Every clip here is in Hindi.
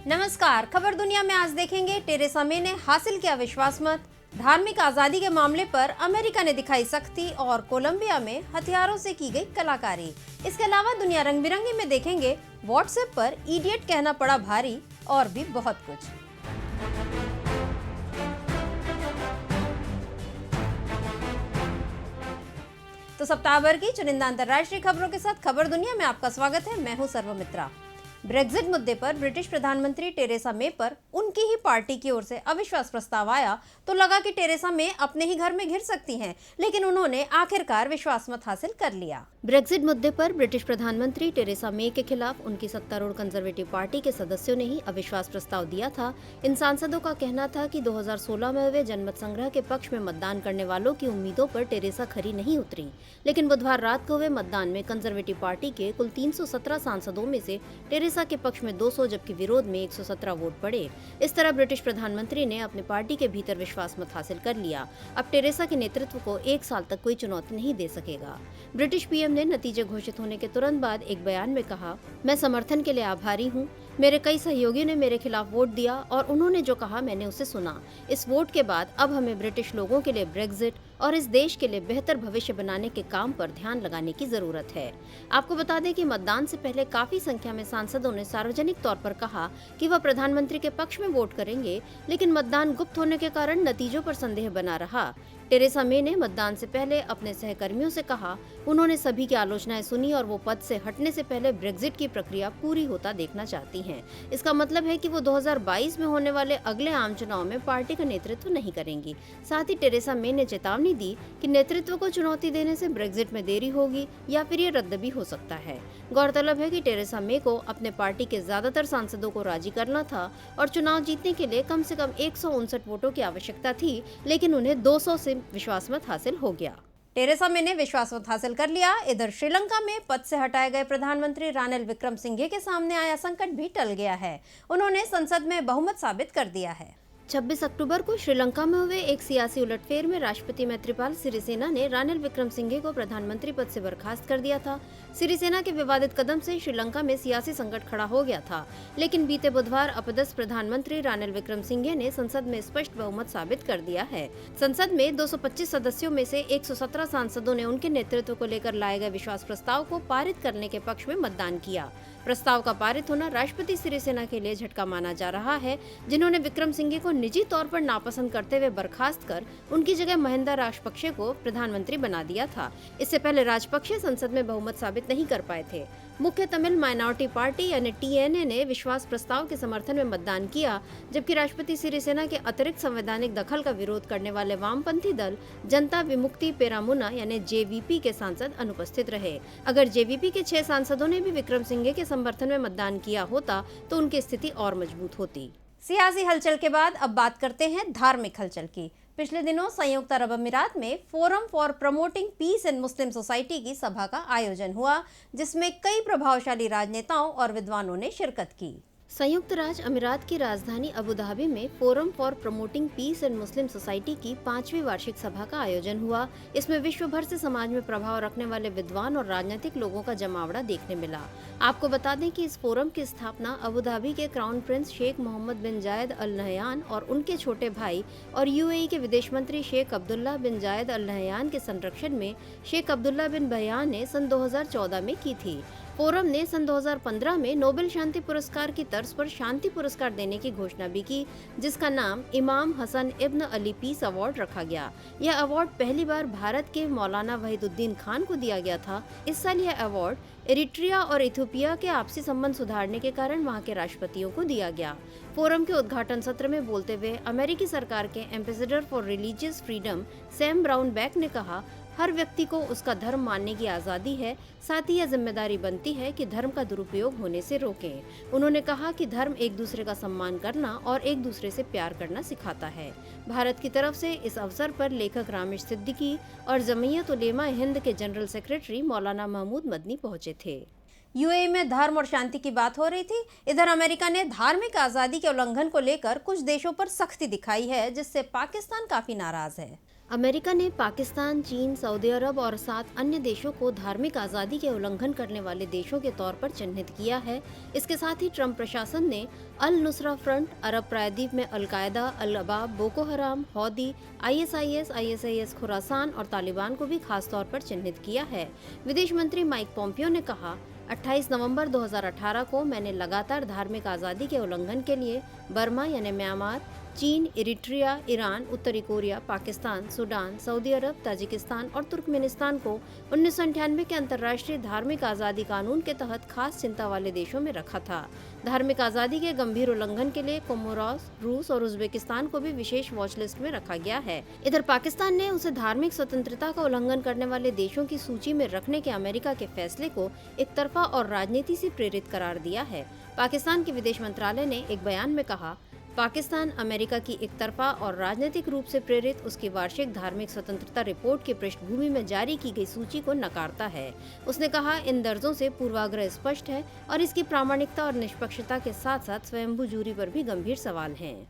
नमस्कार। खबर दुनिया में आज देखेंगे टेरेसा मे ने हासिल किया विश्वास मत, धार्मिक आजादी के मामले पर अमेरिका ने दिखाई सख्ती और कोलंबिया में हथियारों से की गई कलाकारी। इसके अलावा दुनिया रंग बिरंगी में देखेंगे व्हाट्सएप पर इडियट कहना पड़ा भारी और भी बहुत कुछ। तो सप्ताह भर की चुनिंदा अंतर्राष्ट्रीय खबरों के साथ खबर दुनिया में आपका स्वागत है। मैं हूं सर्वमित्रा। ब्रेक्जिट मुद्दे पर ब्रिटिश प्रधानमंत्री टेरेसा मे पर उनकी ही पार्टी की ओर से अविश्वास प्रस्ताव आया तो लगा कि टेरेसा मे अपने ही घर में घिर सकती हैं, लेकिन उन्होंने आखिरकार विश्वास मत हासिल कर लिया। ब्रेक्जिट मुद्दे पर ब्रिटिश प्रधानमंत्री टेरेसा मे के खिलाफ उनकी सत्तारूढ़ कंजर्वेटिव पार्टी के सदस्यों ने ही अविश्वास प्रस्ताव दिया था। इन सांसदों का कहना था कि 2016 में हुए जनमत संग्रह के पक्ष में मतदान करने वालों की उम्मीदों पर टेरेसा खरी नहीं उतरी, लेकिन बुधवार रात को हुए मतदान में कंजर्वेटिव पार्टी के कुल 317 सांसदों में से टेरेसा के पक्ष में 200 जबकि विरोध में 117 वोट पड़े। इस तरह ब्रिटिश प्रधानमंत्री ने अपने पार्टी के भीतर विश्वास मत हासिल कर लिया। अब टेरेसा के नेतृत्व को 1 साल तक कोई चुनौती नहीं दे सकेगा। ब्रिटिश पीएम ने नतीजे घोषित होने के तुरंत बाद एक बयान में कहा, मैं समर्थन के लिए आभारी हूँ। मेरे कई सहयोगियों ने मेरे खिलाफ वोट दिया और उन्होंने जो कहा मैंने उसे सुना। इस वोट के बाद अब हमें ब्रिटिश लोगों के लिए ब्रेक्जिट और इस देश के लिए बेहतर भविष्य बनाने के काम पर ध्यान लगाने की जरूरत है। आपको बता दें कि मतदान से पहले काफी संख्या में सांसदों ने सार्वजनिक तौर पर कहा कि वह प्रधानमंत्री के पक्ष में वोट करेंगे, लेकिन मतदान गुप्त होने के कारण नतीजों पर संदेह बना रहा। टेरेसा मे ने मतदान से पहले अपने सहकर्मियों से कहा, उन्होंने सभी की आलोचनाएं सुनी और वो पद से हटने से पहले ब्रेक्जिट की प्रक्रिया पूरी होता देखना चाहती हैं। इसका मतलब है कि वो 2022 में होने वाले अगले आम चुनाव में पार्टी का नेतृत्व नहीं करेंगी। साथ ही टेरेसा मे ने चेतावनी दी कि नेतृत्व को चुनौती देने से ब्रेक्जिट में देरी होगी या फिर ये रद्द भी हो सकता है। गौरतलब है कि टेरेसा मे को अपने पार्टी के ज्यादातर सांसदों को राजी करना था और चुनाव जीतने के लिए कम से कम 159 वोटों की आवश्यकता थी, लेकिन उन्हें 200 से विश्वास मत हासिल हो गया। टेरेसा मे ने विश्वास मत हासिल कर लिया। इधर श्रीलंका में पद से हटाए गए प्रधानमंत्री रानिल विक्रमसिंघे के सामने आया संकट भी टल गया है। उन्होंने संसद में बहुमत साबित कर दिया है। 26 अक्टूबर को श्रीलंका में हुए एक सियासी उलटफेर में राष्ट्रपति मैत्रीपाल सिरिसेना ने रानिल विक्रमसिंघे को प्रधानमंत्री पद से बर्खास्त कर दिया था। सिरिसेना के विवादित कदम से श्रीलंका में सियासी संकट खड़ा हो गया था, लेकिन बीते बुधवार अपदस्थ प्रधानमंत्री रानिल विक्रमसिंघे ने संसद में स्पष्ट बहुमत साबित कर दिया है। संसद में 225 सदस्यों में से 117 सांसदों ने उनके नेतृत्व को लेकर लाए गए विश्वास प्रस्ताव को पारित करने के पक्ष में मतदान किया। प्रस्ताव का पारित होना राष्ट्रपति सिरिसेना के लिए झटका माना जा रहा है, जिन्होंने विक्रमसिंघे को निजी तौर पर नापसंद करते हुए बर्खास्त कर उनकी जगह महिंदा राजपक्षे को प्रधानमंत्री बना दिया था। इससे पहले राजपक्षे संसद में बहुमत साबित नहीं कर पाए थे। मुख्य तमिल माइनॉरिटी पार्टी यानी टीएनए ने विश्वास प्रस्ताव के समर्थन में मतदान किया, जबकि राष्ट्रपति सिरिसेना के अतिरिक्त संवैधानिक दखल का विरोध करने वाले वामपंथी दल जनता विमुक्ति पेरामुना यानी जेवीपी के सांसद अनुपस्थित रहे। अगर जेवीपी के 6 सांसदों ने भी विक्रमसिंघे के समर्थन में मतदान किया होता तो उनकी स्थिति और मजबूत होती। सियासी हलचल के बाद अब बात करते हैं धार्मिक हलचल की। पिछले दिनों संयुक्त अरब अमीरात में forum for promoting peace in Muslim society की सभा का आयोजन हुआ, जिसमें कई प्रभावशाली राजनेताओं और विद्वानों ने शिरकत की। संयुक्त राज्य अमीरात की राजधानी अबू धाबी में forum for promoting peace and Muslim society की 5वीं वार्षिक सभा का आयोजन हुआ। इसमें विश्व भर से समाज में प्रभाव रखने वाले विद्वान और राजनीतिक लोगों का जमावड़ा देखने मिला। आपको बता दें कि इस फोरम की स्थापना अबू धाबी के क्राउन प्रिंस शेख मोहम्मद बिन जायद अल नहयान और उनके छोटे भाई और यूएई के विदेश मंत्री शेख अब्दुल्ला बिन जायद अल नहयान के संरक्षण में शेख अब्दुल्ला बिन बयान ने सन 2014 में की थी। फोरम ने सन 2015 में नोबेल शांति पुरस्कार की तर्ज पर शांति पुरस्कार देने की घोषणा भी की, जिसका नाम इमाम हसन इब्न अली पीस अवार्ड रखा गया। यह अवार्ड पहली बार भारत के मौलाना वहीदुद्दीन खान को दिया गया था। इस साल यह अवार्ड इरिट्रिया और इथियोपिया के आपसी संबंध सुधारने के कारण वहां के राष्ट्रपतियों को दिया गया। फोरम के उद्घाटन सत्र में बोलते हुए अमेरिकी सरकार के ambassador for religious freedom Sam brown back ने कहा, हर व्यक्ति को उसका धर्म मानने की आज़ादी है, साथ ही यह जिम्मेदारी बनती है कि धर्म का दुरुपयोग होने से रोकें। उन्होंने कहा कि धर्म एक दूसरे का सम्मान करना और एक दूसरे से प्यार करना सिखाता है। भारत की तरफ से इस अवसर पर लेखक रामेश सिद्दीकी और जमीयत उलेमा हिंद के जनरल सेक्रेटरी मौलाना महमूद मदनी पहुंचे थे। यूएई में धर्म और शांति की बात हो रही थी। इधर अमेरिका ने धार्मिक आज़ादी के उल्लंघन को लेकर कुछ देशों पर सख्ती दिखाई है, जिससे पाकिस्तान काफी नाराज है। अमेरिका ने पाकिस्तान, चीन, सऊदी अरब और 7 अन्य देशों को धार्मिक आज़ादी के उल्लंघन करने वाले देशों के तौर पर चिन्हित किया है। इसके साथ ही ट्रंप प्रशासन ने अल नुसरा फ्रंट, अरब प्रायद्वीप में अल-कायदा, अल-अबाब, बोको हराम, हौदी, आईएसआईएस खुरासान और तालिबान को भी खास तौर पर चिन्हित किया है। विदेश मंत्री माइक पोम्पियो ने कहा, 28 नवंबर 2018 को मैंने लगातार धार्मिक आज़ादी के उल्लंघन के लिए बर्मा यानी म्यांमार, चीन, इरिट्रिया, ईरान, उत्तरी कोरिया, पाकिस्तान, सूडान, सऊदी अरब, ताजिकिस्तान और तुर्कमेनिस्तान को 1998 के अंतर्राष्ट्रीय धार्मिक आज़ादी कानून के तहत खास चिंता वाले देशों में रखा था। धार्मिक आज़ादी के गंभीर उल्लंघन के लिए कोमोरोस, रूस और उज्बेकिस्तान को भी विशेष वॉच लिस्ट में रखा गया है। इधर पाकिस्तान ने उसे धार्मिक स्वतंत्रता का उल्लंघन करने वाले देशों की सूची में रखने के अमेरिका के फैसले को एक तरफा और राजनीति से प्रेरित करार दिया है। पाकिस्तान के विदेश मंत्रालय ने एक बयान में कहा, पाकिस्तान अमेरिका की एक तरफा और राजनीतिक रूप से प्रेरित उसकी वार्षिक धार्मिक स्वतंत्रता रिपोर्ट की पृष्ठभूमि में जारी की गई सूची को नकारता है। उसने कहा, इन दर्जों से पूर्वाग्रह स्पष्ट है और इसकी प्रामाणिकता और निष्पक्षता के साथ साथ स्वयंभू जूरी पर भी गंभीर सवाल हैं।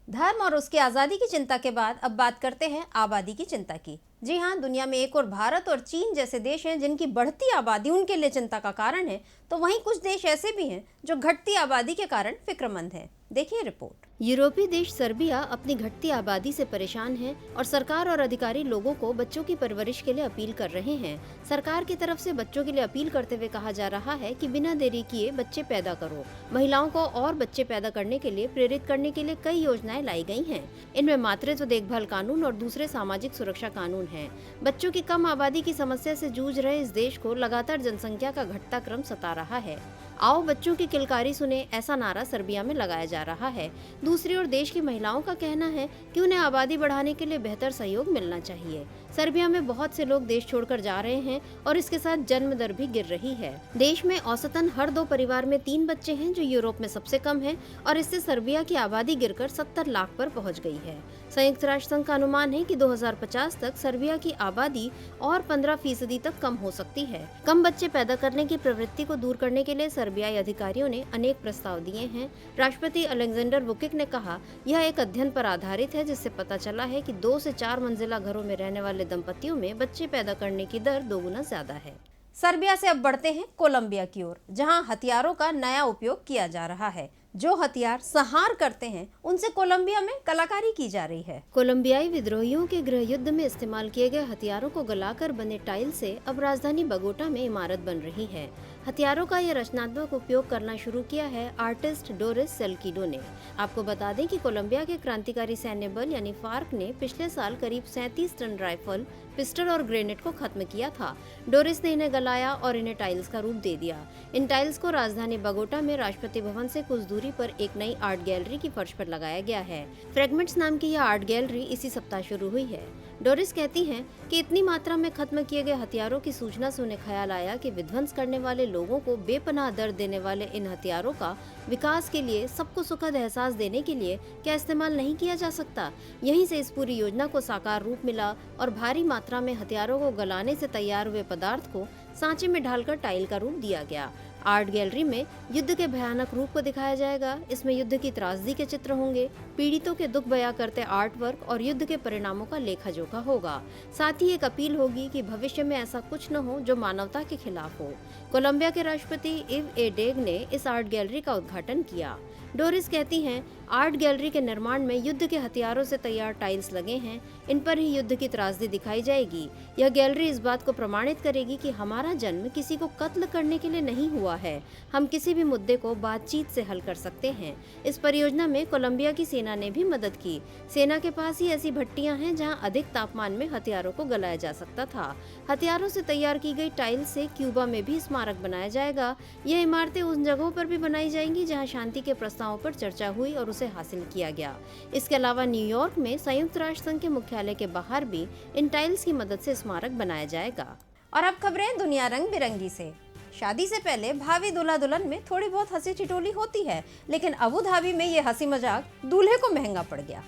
धर्म और उसकी आज़ादी की चिंता के बाद अब बात करते हैं आबादी की चिंता की। जी हाँ, दुनिया में एक और भारत और चीन जैसे देश हैं जिनकी बढ़ती आबादी उनके लिए चिंता का कारण है, तो वहीं कुछ देश ऐसे भी हैं जो घटती आबादी के कारण फिक्रमंद हैं। देखिए रिपोर्ट। यूरोपीय देश सर्बिया अपनी घटती आबादी से परेशान है और सरकार और अधिकारी लोगों को बच्चों की परवरिश के लिए अपील कर रहे हैं। सरकार की तरफ से बच्चों के लिए अपील करते हुए कहा जा रहा है कि बिना देरी किए बच्चे पैदा करो। महिलाओं को और बच्चे पैदा करने के लिए प्रेरित करने के लिए कई योजनाएं लाई गई हैं। इनमें मातृत्व देखभाल कानून और दूसरे सामाजिक सुरक्षा कानून हैं। बच्चों की कम आबादी की समस्या से जूझ रहे इस देश को लगातार जनसंख्या का घटता क्रम सता रहा है। आओ बच्चों की किलकारी सुने, ऐसा नारा सर्बिया में लगाया जा रहा है। दूसरी ओर देश की महिलाओं का कहना है कि उन्हें आबादी बढ़ाने के लिए बेहतर सहयोग मिलना चाहिए। सर्बिया में बहुत से लोग देश छोड़कर जा रहे हैं और इसके साथ जन्म दर भी गिर रही है। देश में औसतन हर 2 परिवार में 3 बच्चे हैं, जो यूरोप में सबसे कम है और इससे सर्बिया की आबादी गिरकर 70 लाख पर पहुंच गई है। संयुक्त राष्ट्र संघ का अनुमान है कि 2050 तक सर्बिया की आबादी और 15% तक कम हो सकती है। कम बच्चे पैदा करने की प्रवृत्ति को दूर करने के लिए सर्बियाई अधिकारियों ने अनेक प्रस्ताव दिए हैं। राष्ट्रपति अलेक्जेंडर वुकिक ने कहा, यह एक अध्ययन पर आधारित है जिससे पता चला है कि 2 से 4 मंजिला घरों में रहने वाले दंपतियों में बच्चे पैदा करने की दर 2 गुना ज्यादा है। सर्बिया से अब बढ़ते हैं कोलंबिया की ओर, जहां हथियारों का नया उपयोग किया जा रहा है। जो हथियार संहार करते हैं उनसे कोलंबिया में कलाकारी की जा रही है। कोलंबियाई विद्रोहियों के गृह युद्ध में इस्तेमाल किए गए हथियारों को गलाकर बने टाइल से अब राजधानी बगोटा में इमारत बन रही है। हथियारों का यह रचनात्मक उपयोग करना शुरू किया है आर्टिस्ट डोरिस सेल्किडो ने। आपको बता दें कि कोलंबिया के क्रांतिकारी सैन्य बल यानी फार्क ने पिछले साल करीब 37 टन राइफल, पिस्टल और ग्रेनेड को खत्म किया था। डोरिस ने इन्हें गलाया और इन्हें टाइल्स का रूप दे दिया। इन टाइल्स को राजधानी बगोटा में राष्ट्रपति भवन से कुछ दूरी पर एक नई आर्ट गैलरी की फर्श पर लगाया गया है। फ्रेगमेंट्स नाम की यह आर्ट गैलरी इसी सप्ताह शुरू हुई है। डोरिस कहती हैं कि इतनी मात्रा में खत्म किए गए हथियारों की सूचना से उन्हें ख्याल आया कि विध्वंस करने वाले लोगों को बेपनाह दर्द देने वाले इन हथियारों का विकास के लिए, सबको सुखद एहसास देने के लिए क्या इस्तेमाल नहीं किया जा सकता। यहीं से इस पूरी योजना को साकार रूप मिला और भारी मात्रा में हथियारों को गलाने से तैयार हुए पदार्थ को सांचे में ढालकर टाइल का रूप दिया गया। आर्ट गैलरी में युद्ध के भयानक रूप को दिखाया जाएगा। इसमें युद्ध की त्रासदी के चित्र होंगे, पीड़ितों के दुख बयां करते आर्ट वर्क और युद्ध के परिणामों का लेखा जोखा होगा। साथ ही एक अपील होगी कि भविष्य में ऐसा कुछ न हो जो मानवता के खिलाफ हो। कोलंबिया के राष्ट्रपति इव ए डेग ने इस आर्ट गैलरी का उद्घाटन किया। डोरिस कहती हैं, आर्ट गैलरी के निर्माण में युद्ध के हथियारों से तैयार टाइल्स लगे हैं। इन पर ही युद्ध की त्रासदी दिखाई जाएगी। यह गैलरी इस बात को प्रमाणित करेगी कि हमारा जन्म किसी को कत्ल करने के लिए नहीं हुआ है। हम किसी भी मुद्दे को बातचीत से हल कर सकते हैं। इस परियोजना में कोलंबिया की सेना ने भी मदद की। सेना के पास ही ऐसी भट्टियां हैं जहां अधिक तापमान में हथियारों को गलाया जा सकता था। हथियारों से तैयार की गई टाइल्स से क्यूबा में भी स्मारक बनाया जाएगा। यह इमारतें उन जगहों पर भी बनाई जाएंगी जहाँ शांति के प्रस्तावों पर चर्चा हुई और उसे हासिल किया गया। इसके अलावा न्यूयॉर्क में संयुक्त राष्ट्र संघ के मुख्यालय के बाहर भी इन टाइल्स की मदद से स्मारक बनाया जाएगा। और अब खबरें दुनिया रंग बिरंगी से। शादी से पहले भावी दूल्हा दुल्हन में थोड़ी बहुत हंसी ठिठोली होती है, लेकिन अबू धाबी में ये हंसी मजाक दूल्हे को महंगा पड़ गया।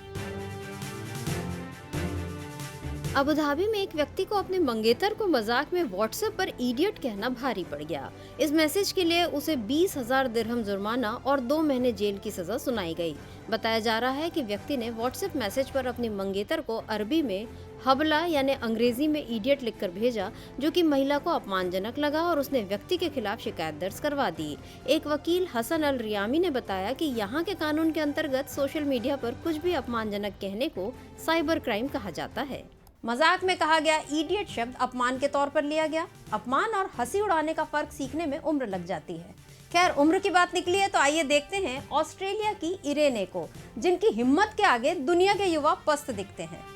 अबू धाबी में एक व्यक्ति को अपने मंगेतर को मजाक में व्हाट्सएप पर इडियट कहना भारी पड़ गया। इस मैसेज के लिए उसे 20,000 दिरहम जुर्माना और 2 महीने जेल की सजा सुनाई गई। बताया जा रहा है कि व्यक्ति ने व्हाट्सएप मैसेज पर अपनी मंगेतर को अरबी में हबला यानी अंग्रेजी में इडियट लिखकर भेजा, जो कि महिला को अपमानजनक लगा और उसने व्यक्ति के खिलाफ शिकायत दर्ज करवा दी। एक वकील हसन अल रियामी ने बताया कि यहाँ के कानून के अंतर्गत सोशल मीडिया पर कुछ भी अपमानजनक कहने को साइबर क्राइम कहा जाता है। मजाक में कहा गया इडियट शब्द अपमान के तौर पर लिया गया। अपमान और हंसी उड़ाने का फर्क सीखने में उम्र लग जाती है। खैर, उम्र की बात निकली है तो आइए देखते हैं ऑस्ट्रेलिया की इरेने को, जिनकी हिम्मत के आगे दुनिया के युवा पस्त दिखते हैं।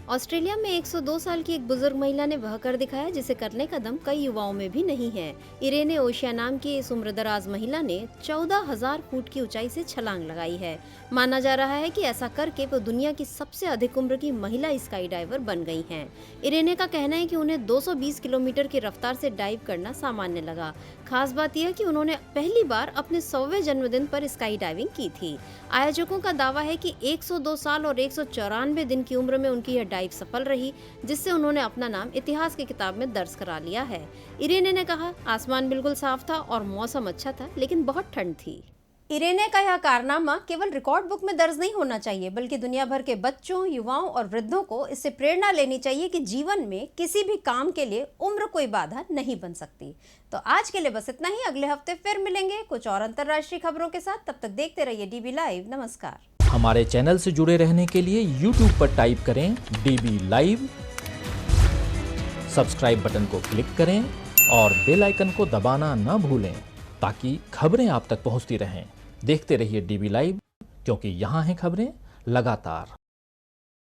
ऑस्ट्रेलिया में 102 साल की एक बुजुर्ग महिला ने वह कर दिखाया जिसे करने का दम कई युवाओं में भी नहीं है। इरेने ओशिया नाम की इस उम्रदराज महिला ने 14,000 फुट की ऊंचाई से छलांग लगाई है। माना जा रहा है कि ऐसा करके वो दुनिया की सबसे अधिक उम्र की महिला स्काई डाइवर बन गई हैं। इरेने का कहना है कि उन्हें 220 किलोमीटर की रफ्तार से डाइव करना सामान्य लगा। खास बात यह कि उन्होंने पहली बार अपने 100वें जन्मदिन पर स्काई डाइविंग की थी। आयोजकों का दावा है कि 102 साल और 194 दिन की उम्र में उनकी यह डाइव सफल रही, जिससे उन्होंने अपना नाम इतिहास की किताब में दर्ज करा लिया है। इरेने ने कहा, आसमान बिल्कुल साफ था और मौसम अच्छा था, लेकिन बहुत ठंड थी। इरेने का यह कारनामा केवल रिकॉर्ड बुक में दर्ज नहीं होना चाहिए, बल्कि दुनिया भर के बच्चों, युवाओं और वृद्धों को इससे प्रेरणा लेनी चाहिए कि जीवन में किसी भी काम के लिए उम्र कोई बाधा नहीं बन सकती। तो आज के लिए बस इतना ही। अगले हफ्ते फिर मिलेंगे कुछ और अंतर्राष्ट्रीय खबरों के साथ। तब तक देखते रहिए डीबी लाइव। नमस्कार। हमारे चैनल से जुड़े रहने के लिए YouTube पर टाइप करें DB लाइव, सब्सक्राइब बटन को क्लिक करें और बेल आइकन को दबाना न भूलें ताकि खबरें आप तक पहुंचती रहें। देखते रहिए DB लाइव, क्योंकि यहाँ हैं खबरें लगातार।